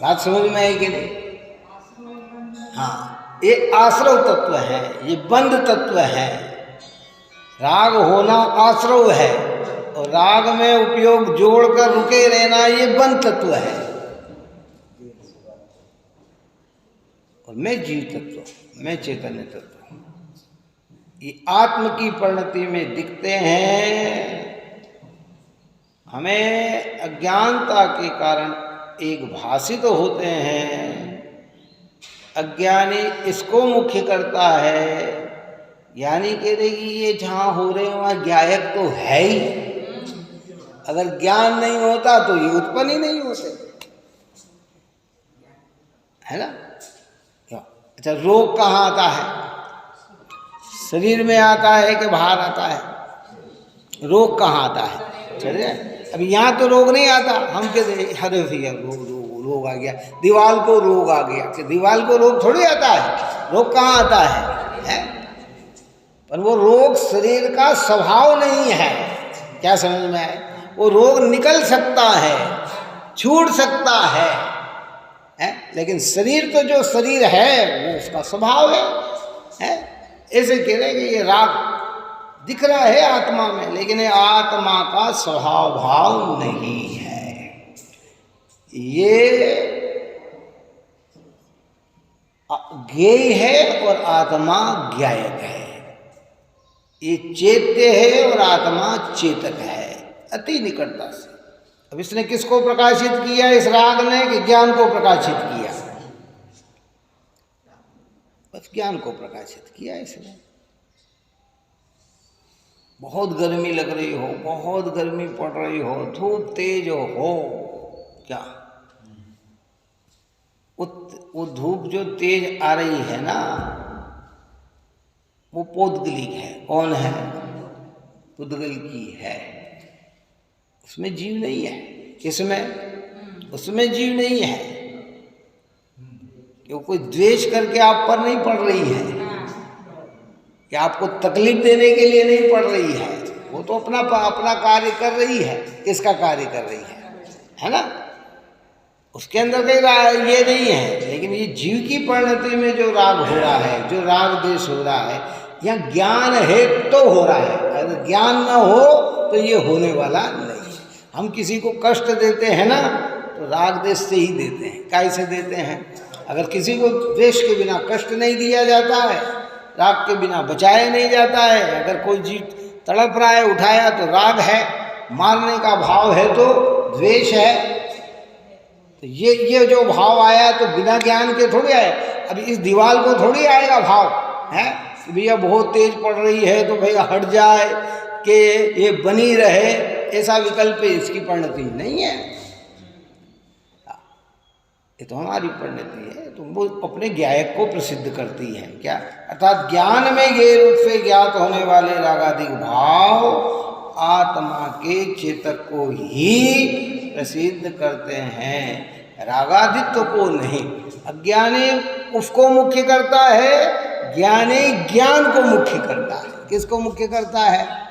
Speaker 1: बात समझ में आई कि नहीं? हाँ, ये आश्रव तत्व है, ये बंध तत्व है। राग होना आश्रव है और राग में उपयोग जोड़कर रुके रहना ये बंध तत्व है। और मैं जीव तत्व, मैं चैतन्य तत्व, ये आत्म की परिणति में दिखते हैं। हमें अज्ञानता के कारण एक भाषित होते हैं। अज्ञानी इसको मुख्य करता है, यानी कह रहे कि ये जहाँ हो रहे हैं वहाँ ज्ञायक तो है ही। अगर ज्ञान नहीं होता तो ये उत्पन्न ही नहीं होते, है ना। अच्छा, रोग कहाँ आता है? शरीर में आता है कि बाहर आता है? रोग कहाँ आता है? चलिए, अभी यहाँ तो रोग नहीं आता। हम कहते अरे भैया रोग आ गया, दीवाल को रोग आ गया। कि दीवाल को रोग थोड़ी आता है, रोग कहाँ आता है? पर वो रोग शरीर का स्वभाव नहीं है। क्या समझ में आए? वो रोग निकल सकता है, छूट सकता है, लेकिन शरीर तो जो शरीर है वो उसका स्वभाव है। ऐसे कह रहे कि ये राग दिख रहा है आत्मा में, लेकिन ये आत्मा का स्वभाव भाव नहीं है। ये ज्ञेय है और आत्मा ज्ञायक है। ये चैत्य है और आत्मा चेतक है अति निकटता से। अब इसने किसको प्रकाशित किया? इस राग ने कि ज्ञान को प्रकाशित किया? बस ज्ञान को प्रकाशित किया इसने। बहुत गर्मी लग रही हो, बहुत गर्मी पड़ रही हो, धूप तेज हो, क्या वो धूप जो तेज आ रही है ना, वो पौद्गलिक है। कौन है? पुद्गल की है, उसमें जीव नहीं है। किसमें? उसमें जीव नहीं है। क्यों? कोई द्वेष करके आप पर नहीं पड़ रही है, कि आपको तकलीफ देने के लिए नहीं पड़ रही है। वो तो अपना कार्य कर रही है। किसका कार्य कर रही है ना? उसके अंदर कहीं ये नहीं है। लेकिन ये जीव की परिणति में जो राग हो रहा है, जो राग देश हो रहा है, यहाँ ज्ञान है तो हो रहा है। अगर ज्ञान न हो तो ये होने वाला नहीं है। हम किसी को कष्ट देते हैं ना, तो राग देश से ही देते हैं। कैसे देते हैं? अगर किसी को द्वेष के बिना कष्ट नहीं दिया जाता है, राग के बिना बचाया नहीं जाता है। अगर कोई जीव तड़प रहा है, उठाया तो राग है, मारने का भाव है तो द्वेष है। तो ये जो भाव आया तो बिना ज्ञान के थोड़ी आया। अब इस दीवार को थोड़ी आएगा भाव है कि भैया बहुत तेज पड़ रही है तो भैया हट जाए, कि ये बनी रहे, ऐसा विकल्प इसकी परिणति नहीं है। ये तो हमारी परिणति है। तो वो अपने ज्ञायक को प्रसिद्ध करती है। क्या? अर्थात ज्ञान में ज्ञेय रूप से ज्ञात होने वाले रागादिक भाव आत्मा के चेतक को ही प्रसिद्ध करते हैं, रागादित्व को नहीं। अज्ञानी उसको मुख्य करता है, ज्ञानी ज्ञान को मुख्य करता है। किसको मुख्य करता है?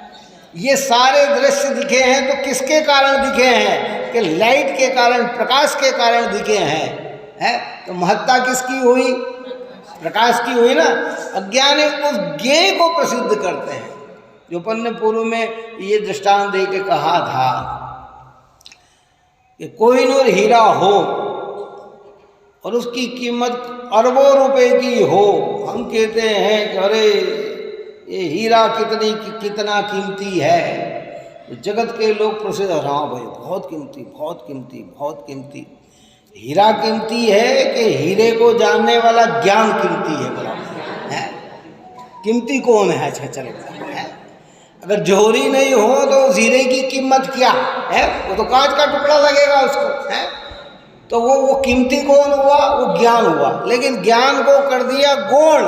Speaker 1: ये सारे दृश्य दिखे हैं तो किसके कारण दिखे हैं? कि लाइट के कारण, प्रकाश के कारण दिखे हैं। तो महत्ता किसकी हुई? प्रकाश की हुई ना। अज्ञानी उस ज्ञेय को प्रसिद्ध करते हैं। जो अपन ने पूर्व में ये दृष्टांत दे के कहा था कि कोहिनूर हीरा हो और उसकी कीमत अरबों रुपए की हो, हम कहते हैं कि अरे ये हीरा कितना कीमती है। तो जगत के लोग प्रसिद्ध, हाँ भाई बहुत कीमती, बहुत कीमती, बहुत कीमती। हीरा कीमती है कि हीरे को जानने वाला ज्ञान कीमती है? बोला है कीमती कौन है? अच्छा चलता है। अगर जोहरी नहीं हो तो हीरे की कीमत क्या है? वो तो कांच का टुकड़ा लगेगा उसको है। तो वो कीमती कौन हुआ? वो ज्ञान हुआ। लेकिन ज्ञान को कर दिया गौण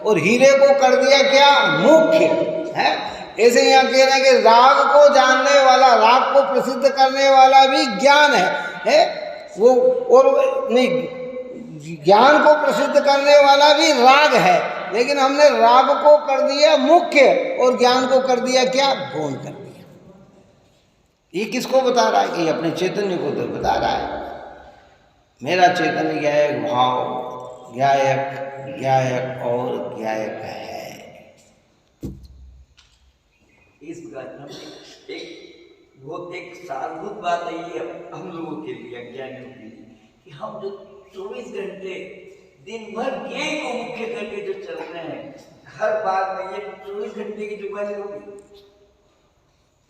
Speaker 1: और हीरे को कर दिया क्या? मुख्य है। ऐसे यहाँ कह रहे हैं कि राग को जानने वाला, राग को प्रसिद्ध करने वाला भी ज्ञान है वो, और नहीं, ज्ञान को प्रसिद्ध करने वाला भी राग है। लेकिन हमने राग को कर दिया मुख्य और ज्ञान को कर दिया क्या? गौण कर दिया। ये किसको बता रहा है? कि अपने चैतन्य को तो बता रहा है। मेरा चैतन्य ज्ञायक भाव, ज्ञायक और ज्ञायक है।
Speaker 2: इस एक सारभूत बात है ये हम लोगों के लिए, अज्ञानियों के लिए, कि हम जो 24 घंटे दिन भर ज्ञेय को मुख्य करके जो चल रहे हैं, हर बार में ये 24 घंटे की जुबानी होगी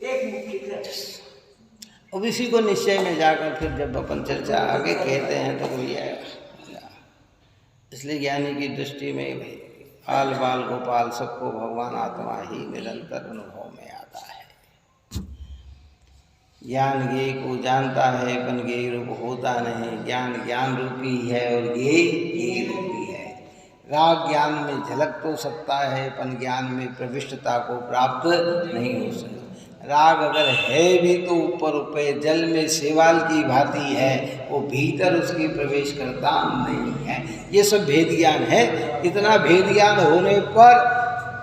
Speaker 2: एक मुख्य कर।
Speaker 1: अब इसी को निश्चय में जाकर फिर जब अपन चर्चा आगे कहते हैं तो वही आएगा। इसलिए ज्ञानी की दृष्टि में भाई आल बाल गोपाल सबको भगवान आत्मा ही निरंतर अनुभव में आता है। ज्ञान ज्ञेय को जानता है, पण ज्ञेय रूप होता नहीं। ज्ञान ज्ञान रूपी है और ज्ञेय ज्ञेय रूपी है। राग ज्ञान में झलक तो सकता है, पण ज्ञान में प्रविष्टता को प्राप्त नहीं हो सकता। राग अगर है भी तो ऊपर जल में शैवाल की भांति है, वो भीतर उसकी प्रवेश करता नहीं है। ये सब भेद ज्ञान है। इतना भेद ज्ञान होने पर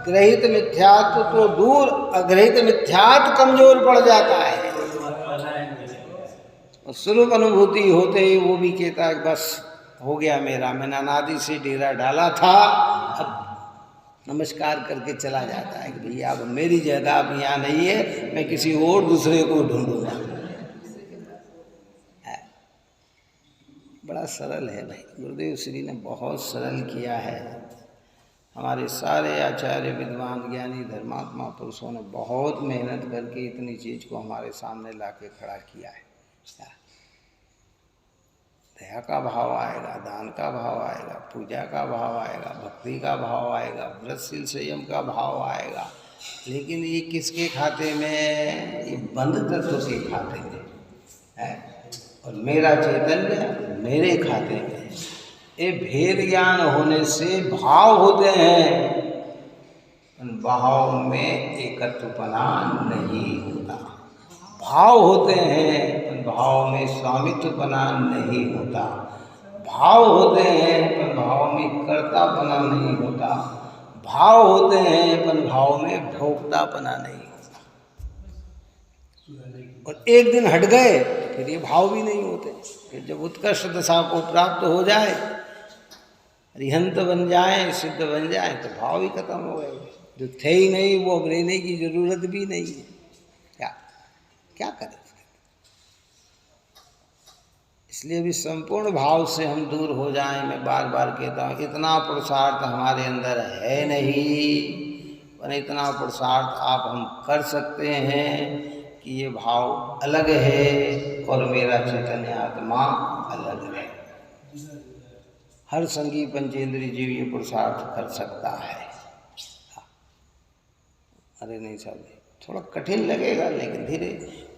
Speaker 1: ग्रहित मिथ्यात्व तो दूर, अग्रहित मिथ्यात्व कमजोर पड़ जाता है। स्वरूप अनुभूति होते ही वो भी कहता है बस हो गया मेरा, मैंने अनादि से डेरा डाला था, अब नमस्कार करके चला जाता है कि भैया अब मेरी जगह अब यहाँ नहीं है, मैं किसी और दूसरे को ढूंढूंगा। बड़ा सरल है भाई, गुरुदेव श्री ने बहुत सरल किया है। हमारे सारे आचार्य विद्वान ज्ञानी धर्मात्मा पुरुषों ने बहुत मेहनत करके इतनी चीज को हमारे सामने लाके खड़ा किया है। दया का भाव आएगा, दान का भाव आएगा, पूजा का भाव आएगा, भक्ति का भाव आएगा, व्रतशील संयम का भाव आएगा, लेकिन ये किसके खाते में? ये बंद तत्व के खाते में है। और मेरा चैतन्य मेरे खाते में। ये भेद ज्ञान होने से भाव होते हैं, उन भाव में एकत्वपना नहीं होता। भाव होते हैं, उन भाव में स्वामित्वपना नहीं होता। भाव होते हैं, उन भाव में कर्तापना नहीं होता। भाव होते हैं, उन भाव में भोक्तापना नहीं होता। और एक दिन हट गए तो फिर ये भाव भी नहीं होते। फिर जब उत्कर्ष दशा को प्राप्त हो जाए, रिहंत बन जाए, सिद्ध बन जाए, तो भाव ही खत्म हो गए। जो थे ही नहीं वो अब रहने की जरूरत भी नहीं है। क्या करें? इसलिए भी संपूर्ण भाव से हम दूर हो जाएं। मैं बार बार कहता हूँ, इतना पुरुषार्थ हमारे अंदर है नहीं, पर इतना पुरुषार्थ आप हम कर सकते हैं कि ये भाव अलग है और मेरा चैतन्य आत्मा अलग है। हर संगी पंचेंद्रिय जीव ये पुरुषार्थ कर सकता है। अरे नहीं साहब, थोड़ा कठिन लगेगा, लेकिन धीरे।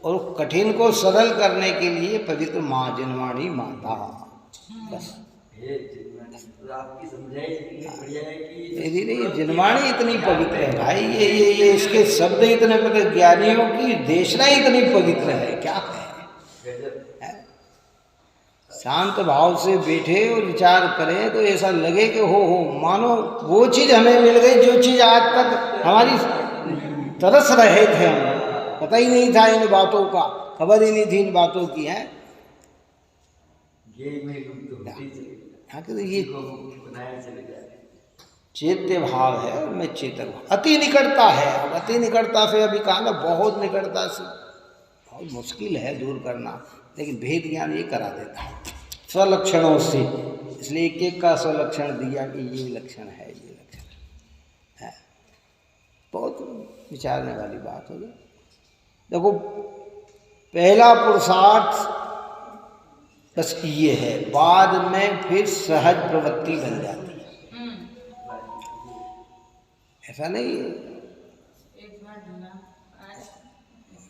Speaker 1: और कठिन को सरल करने के लिए पवित्र माँ जिनवाणी माता, बस धीरे। ये जिनवाणी इतनी पवित्र है भाई, ये इसके शब्द इतने पवित्र, ज्ञानियों की देशना इतनी पवित्र है, क्या है? शांत भाव से बैठे और विचार करें तो ऐसा लगे कि हो मानो वो चीज हमें मिल गई जो चीज आज तक हमारी तरस रहे थे। हम पता ही नहीं था इन बातों का, खबर ही नहीं थी इन बातों की है। ये चैत्य भाव है, मैं चेतक भाव। अति निकटता है। अब अति निकटता से अभी कहा ना, बहुत निकटता से बहुत मुश्किल है दूर करना, लेकिन भेद ज्ञान ये करा देता है स्वलक्षणों से। इसलिए एक एक का स्वलक्षण दिया कि ये लक्षण है, ये लक्षण है। बहुत विचारने वाली बात हो गई। देखो, पहला पुरुषार्थ बस ये है, बाद में फिर सहज प्रवृत्ति बन जाती है। ऐसा नहीं है।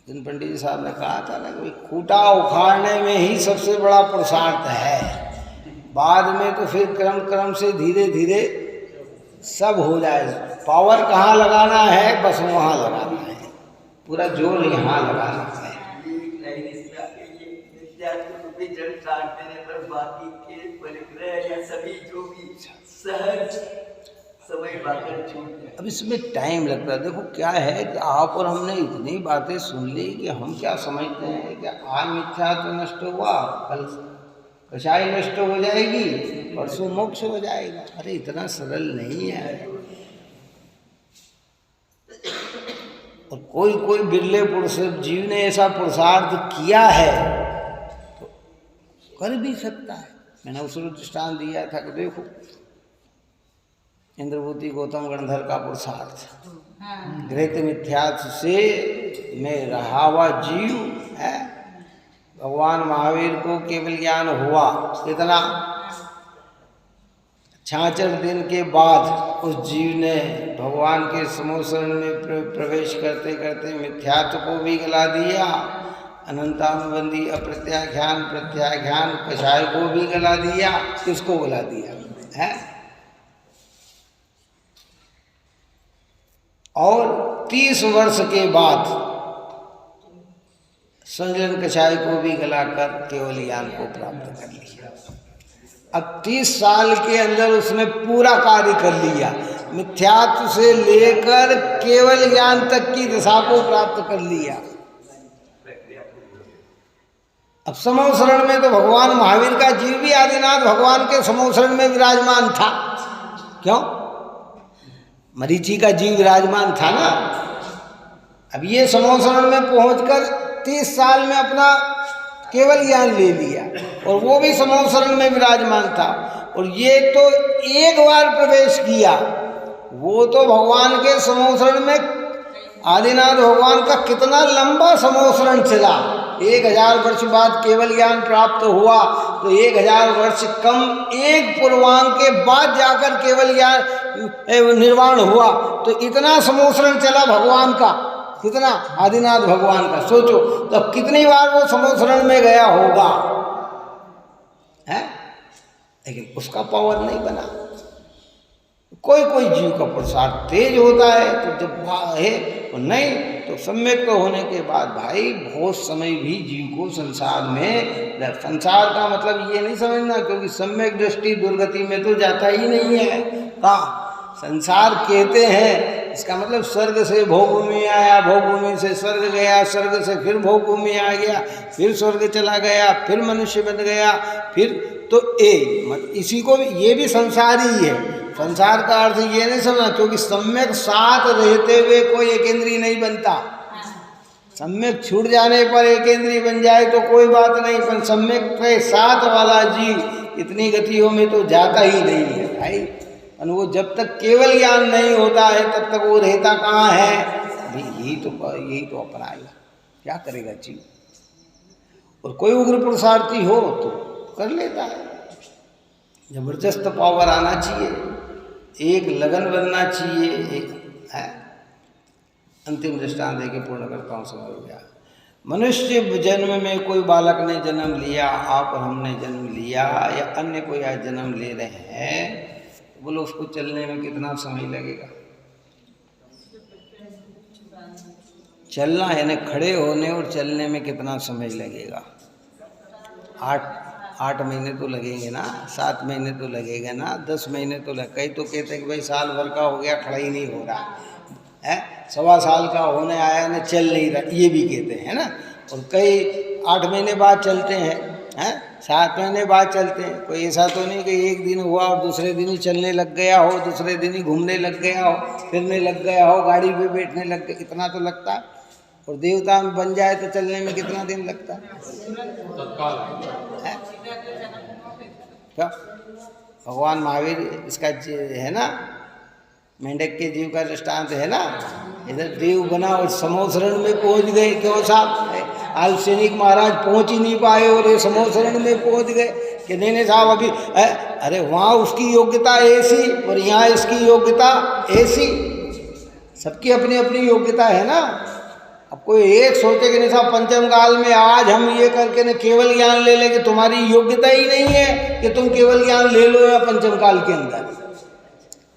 Speaker 1: जिन पंडित जी साहब ने कहा था ना कि खूंटा उखाड़ने में ही सबसे बड़ा पुरुषार्थ है, बाद में तो फिर क्रम से धीरे धीरे सब हो जाए। पावर कहाँ लगाना है, बस वहाँ लगाना है, पूरा जोर यहाँ लगाना है। बाकी के परिग्रह या सभी जो भी सहज समय बातें अब इसमें टाइम लगता है। देखो क्या है कि आप और हमने इतनी बातें सुन ली कि हम क्या समझते हैं कि आज मिथ्या तो नष्ट हुआ, कल कषाय नष्ट हो जाएगी, परसों मोक्ष हो जाएगा। अरे इतना सरल नहीं है। और कोई बिरले पुरुष जीव ने ऐसा पुरुषार्थ किया है तो कर भी सकता है। मैंने उस दृष्टांत दिया था कि देखो इंद्रभूति गौतम गणधर का पुरुषार्थ, घृत मिथ्यात्व से मैं रहा हुआ जीव है, भगवान महावीर को केवल ज्ञान हुआ इतना, 66 दिन के बाद उस जीव ने भगवान के समोशरण में प्रवेश करते करते मिथ्यात्व को भी गला दिया, अनंतानुबंधी अप्रत्याख्यान प्रत्याख्यान कषाय को भी गला दिया। किसको गला दिया है? और 30 वर्ष के बाद संजन कषाय को भी गलाकर केवल ज्ञान को प्राप्त कर लिया। अब 30 साल के अंदर उसने पूरा कार्य कर लिया, मिथ्यात्व से लेकर केवल ज्ञान तक की दशा को प्राप्त कर लिया। अब समोशरण में तो भगवान महावीर का जीव भी आदिनाथ भगवान के समोशरण में विराजमान था। क्यों? मरीचि का जीव विराजमान था ना। अब ये समोशरण में पहुंचकर 30 साल में अपना केवल ज्ञान ले लिया, और वो भी समोशरण में विराजमान था। और ये तो एक बार प्रवेश किया वो तो भगवान के समोसरण में आदिनाथ भगवान का कितना लंबा समोसरण चला। 1000 वर्ष बाद केवल ज्ञान प्राप्त हुआ तो 1000 वर्ष कम एक पूर्वांग के बाद जाकर केवल ज्ञान निर्वाण हुआ। तो इतना समोसरण चला भगवान का, कितना आदिनाथ भगवान का, सोचो तो कितनी बार वो समोसरण में गया होगा है, लेकिन उसका पावर नहीं बना। कोई कोई जीव का प्रसाद तेज होता है तो जब है और नहीं तो सम्यक तो होने के बाद भाई बहुत समय भी जीव को संसार में, संसार का मतलब ये नहीं समझना क्योंकि सम्यक दृष्टि दुर्गति में तो जाता ही नहीं है। कहाँ संसार कहते हैं इसका मतलब स्वर्ग से भोगभूमि आया, भोगभूमि से स्वर्ग गया, स्वर्ग से फिर भोगभूमि आ गया, फिर स्वर्ग चला गया, फिर मनुष्य बन गया, फिर तो इसी को ये भी संसार ही है। संसार का अर्थ ये नहीं समझना क्योंकि सम्यक साथ रहते हुए कोई एकेंद्रीय नहीं बनता। सम्यक छूट जाने पर एकेंद्रीय बन जाए तो कोई बात नहीं, पर सम्यक के साथ वाला जीव इतनी गतियों में तो जाता ही नहीं है भाई। और वो जब तक केवल ज्ञान नहीं होता है तब तक वो रहता कहाँ है, यही तो अपनाएगा, क्या करेगा जीव। और कोई उग्र पुरुषार्थी हो तो कर लेता है, जबरदस्त पावर आना चाहिए, एक लगन बनना चाहिए, एक है। अंतिम दृष्टांत देके पूर्ण करता हूँ, समझ गया। मनुष्य जन्म में कोई बालक ने जन्म लिया, आप और हमने जन्म लिया या अन्य कोई आज जन्म ले रहे हैं, तो बोलो उसको चलने में कितना समय लगेगा। चलना है ना, खड़े होने और चलने में कितना समय लगेगा। 8 महीने तो लगेंगे ना, 7 महीने तो लगेगा ना, 10 महीने तो लग। कई तो कहते हैं कि भाई साल भर का हो गया खड़ा ही नहीं हो रहा है, 1.25 साल का होने आया ना चल नहीं रहा, ये भी कहते हैं ना। और कई 8 महीने बाद चलते हैं, 7 महीने बाद चलते हैं। कोई ऐसा तो नहीं कि एक दिन हुआ और दूसरे दिन ही चलने लग गया हो, दूसरे दिन ही घूमने लग गया हो, फिरने लग गया हो, गाड़ी पे बैठने लग गया, इतना तो लगता है। और देवता में बन जाए तो चलने में कितना दिन लगता है, क्या? भगवान महावीर इसका है ना, मेंढक के जीव का दृष्टांत है ना। इधर देव बना और समोसरण में पहुंच गए, क्यों साहब आलसैनिक महाराज पहुंच ही नहीं पाए और ये समोसरण में पहुंच गए कि नहीं साहब अभी अरे वहाँ उसकी योग्यता ऐसी और यहाँ इसकी योग्यता ऐसी, सबकी अपनी अपनी योग्यता है ना। अब कोई एक सोचे कि नहीं साहब पंचम काल में आज हम ये करके न केवल ज्ञान ले लेंगे, तुम्हारी योग्यता ही नहीं है कि तुम केवल ज्ञान ले लो या पंचम काल के अंदर,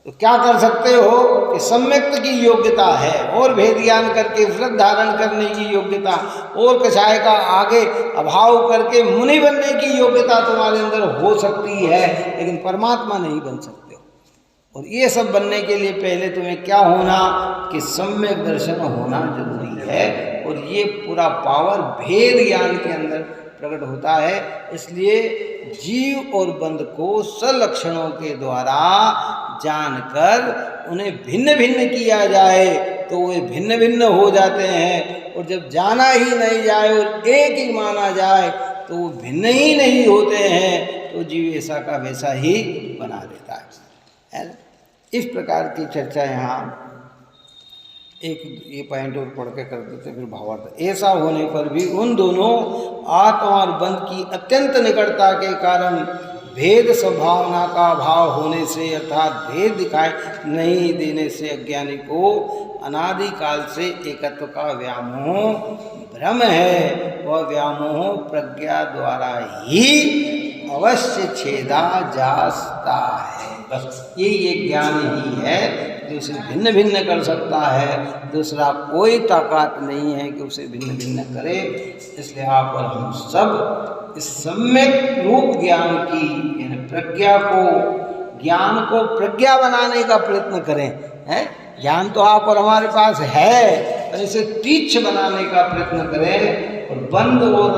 Speaker 1: तो क्या कर सकते हो कि सम्यक्त की योग्यता है और भेद ज्ञान करके व्रत धारण करने की योग्यता और कषाय का आगे अभाव करके मुनि बनने की योग्यता तुम्हारे अंदर हो सकती है, लेकिन परमात्मा नहीं बन सकते। और ये सब बनने के लिए पहले तुम्हें क्या होना कि सम्यक दर्शन होना जरूरी है। और ये पूरा पावर भेद ज्ञान के अंदर प्रकट होता है। इसलिए जीव और बंध को सलक्षणों के द्वारा जानकर उन्हें भिन्न भिन्न किया जाए तो वे भिन्न भिन्न हो जाते हैं। और जब जाना ही नहीं जाए और एक ही माना जाए तो वो भिन्न ही नहीं होते हैं, तो जीव ऐसा का वैसा ही बना देता है। इस प्रकार की चर्चा यहाँ एक ये पॉइंट और पढ़ के कर देते फिर भावार्थ। ऐसा होने पर भी उन दोनों आत्मा और बंध की अत्यंत निकटता के कारण भेद स्वभावना का अभाव होने से अर्थात भेद दिखाई नहीं देने से अज्ञानी को अनादि काल से एकत्व का व्यामोह भ्रम है। वह व्यामोह प्रज्ञा द्वारा ही अवश्य छेदा जा सकता है। बस ये ज्ञान ही है जो उसे भिन्न भिन्न कर सकता है, दूसरा कोई ताकत नहीं है कि उसे भिन्न भिन्न करे। इसलिए आप और हम सब इस सम्यक रूप ज्ञान की यानी प्रज्ञा को, ज्ञान को प्रज्ञा बनाने का प्रयत्न करें। ज्ञान तो आप और हमारे पास है, पर इसे तीक्ष्ण बनाने का प्रयत्न करें। और बंध और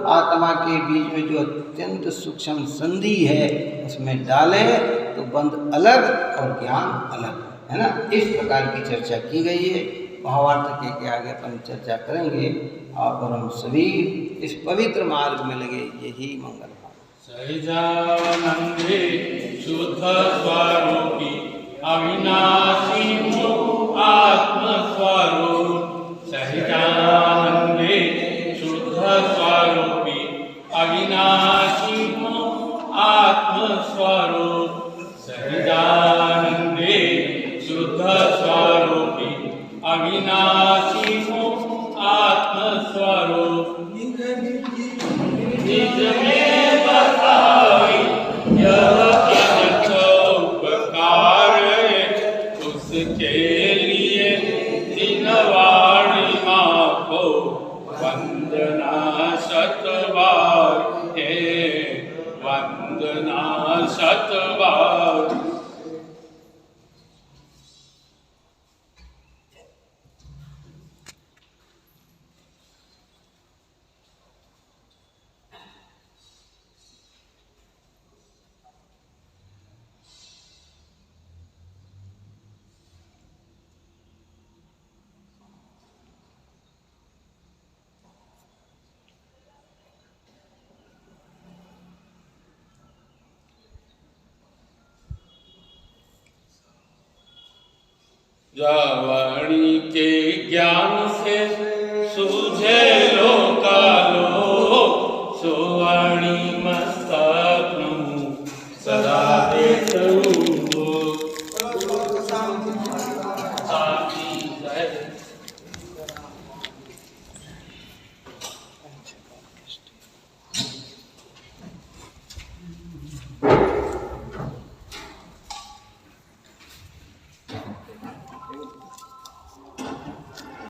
Speaker 1: आत्मा के बीच में जो अत्यंत सूक्ष्म संधि है उसमें डालें तो बंध अलग और ज्ञान अलग, है ना। इस प्रकार की चर्चा की गई है। भावार्थ के आगे अपन चर्चा करेंगे। आप और हम सभी इस पवित्र मार्ग में लगे, यही मंगल भाव।
Speaker 3: सहजानंदे शुद्ध स्वरूपी अविनाशी हो आत्मस्वरूप सहितानंदे शुद्ध स्वरूपी अविनाशी हो आत्मस्वरूप सहितानंदे शुद्ध स्वरूपी अविनाशी हो आत्मस्वरूप निज में बसाई यह अनंत उपकार है उसके लिए दिनवाणी माँ को वंदना शतबार है वंदना शतबार। वाणी के ज्ञान से